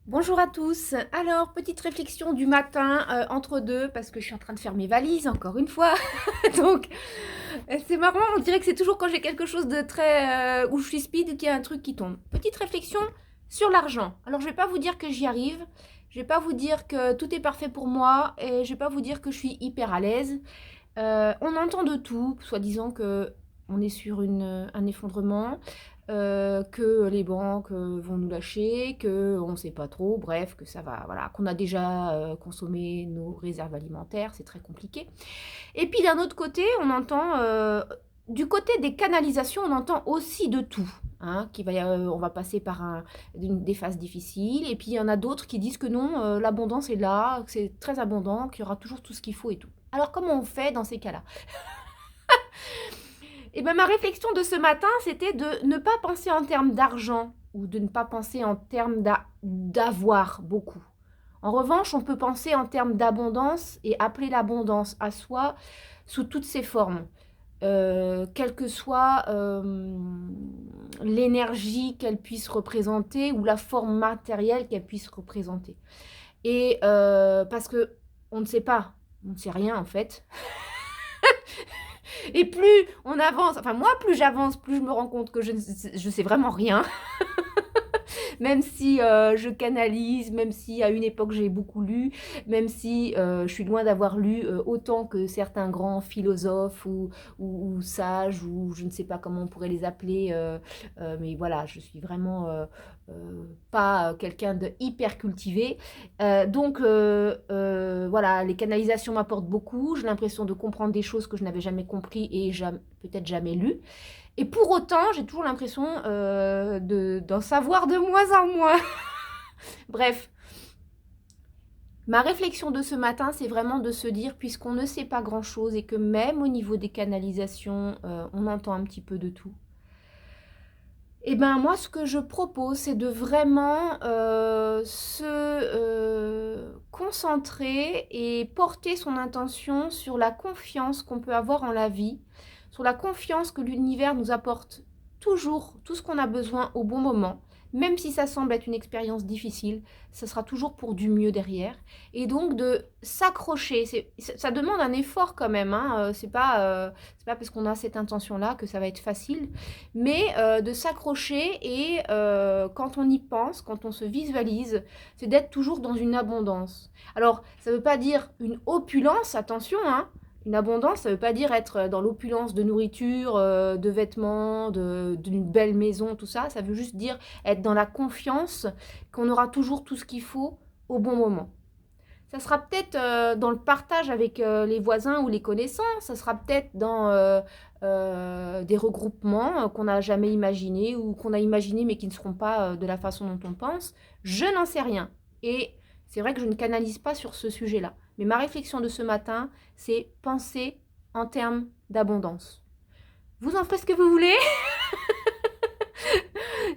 Bonjour à tous. Alors, petite réflexion du matin entre deux, parce que je suis en train de faire mes valises, encore une fois. Donc, c'est marrant, on dirait que c'est toujours quand j'ai quelque chose de très... où je suis speed qu'il y a un truc qui tombe. Petite réflexion sur l'argent. Alors, je vais pas vous dire que j'y arrive, je vais pas vous dire que tout est parfait pour moi, et je vais pas vous dire que je suis hyper à l'aise. On entend de tout, soi-disant que on est sur un effondrement, que les banques vont nous lâcher, que on ne sait pas trop, bref, que ça va, voilà, qu'on a déjà consommé nos réserves alimentaires, c'est très compliqué. Et puis d'un autre côté, on entend, du côté des canalisations, on entend aussi de tout. Hein, on va passer par des phases difficiles, et puis il y en a d'autres qui disent que non, l'abondance est là, que c'est très abondant, qu'il y aura toujours tout ce qu'il faut et tout. Alors comment on fait dans ces cas-là? Et ben ma réflexion de ce matin, c'était de ne pas penser en termes d'argent ou de ne pas penser en termes d'avoir beaucoup. En revanche, on peut penser en termes d'abondance et appeler l'abondance à soi sous toutes ses formes, quelle que soit l'énergie qu'elle puisse représenter ou la forme matérielle qu'elle puisse représenter. Et parce que on ne sait pas, on ne sait rien en fait. Et plus on avance, enfin moi plus j'avance, plus je me rends compte que je sais vraiment rien. Même si je canalise, même si à une époque j'ai beaucoup lu, même si je suis loin d'avoir lu autant que certains grands philosophes ou sages, ou je ne sais pas comment on pourrait les appeler, mais voilà, je suis vraiment pas quelqu'un de hyper cultivé. Voilà, les canalisations m'apportent beaucoup, j'ai l'impression de comprendre des choses que je n'avais jamais compris et peut-être jamais lues. Et pour autant, j'ai toujours l'impression d'en savoir de moins en moins. Bref, ma réflexion de ce matin, c'est vraiment de se dire, puisqu'on ne sait pas grand-chose et que même au niveau des canalisations, on entend un petit peu de tout. Et ben moi, ce que je propose, c'est de vraiment se concentrer et porter son intention sur la confiance qu'on peut avoir en la vie, sur la confiance que l'univers nous apporte toujours tout ce qu'on a besoin au bon moment. Même si ça semble être une expérience difficile, ça sera toujours pour du mieux derrière. Et donc de s'accrocher, ça demande un effort quand même. Hein. C'est pas parce qu'on a cette intention-là que ça va être facile, mais de s'accrocher et quand on y pense, quand on se visualise, c'est d'être toujours dans une abondance. Alors, ça ne veut pas dire une opulence, attention, hein. Une abondance, ça ne veut pas dire être dans l'opulence de nourriture, de vêtements, d'une belle maison, tout ça. Ça veut juste dire être dans la confiance qu'on aura toujours tout ce qu'il faut au bon moment. Ça sera peut-être dans le partage avec les voisins ou les connaissances, ça sera peut-être dans des regroupements qu'on n'a jamais imaginés ou qu'on a imaginés mais qui ne seront pas de la façon dont on pense. Je n'en sais rien. Et c'est vrai que je ne canalise pas sur ce sujet-là. Mais ma réflexion de ce matin, c'est penser en termes d'abondance. Vous en faites ce que vous voulez.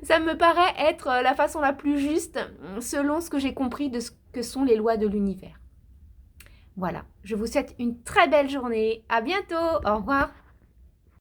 Ça me paraît être la façon la plus juste selon ce que j'ai compris de ce que sont les lois de l'univers. Voilà, je vous souhaite une très belle journée. À bientôt. Au revoir.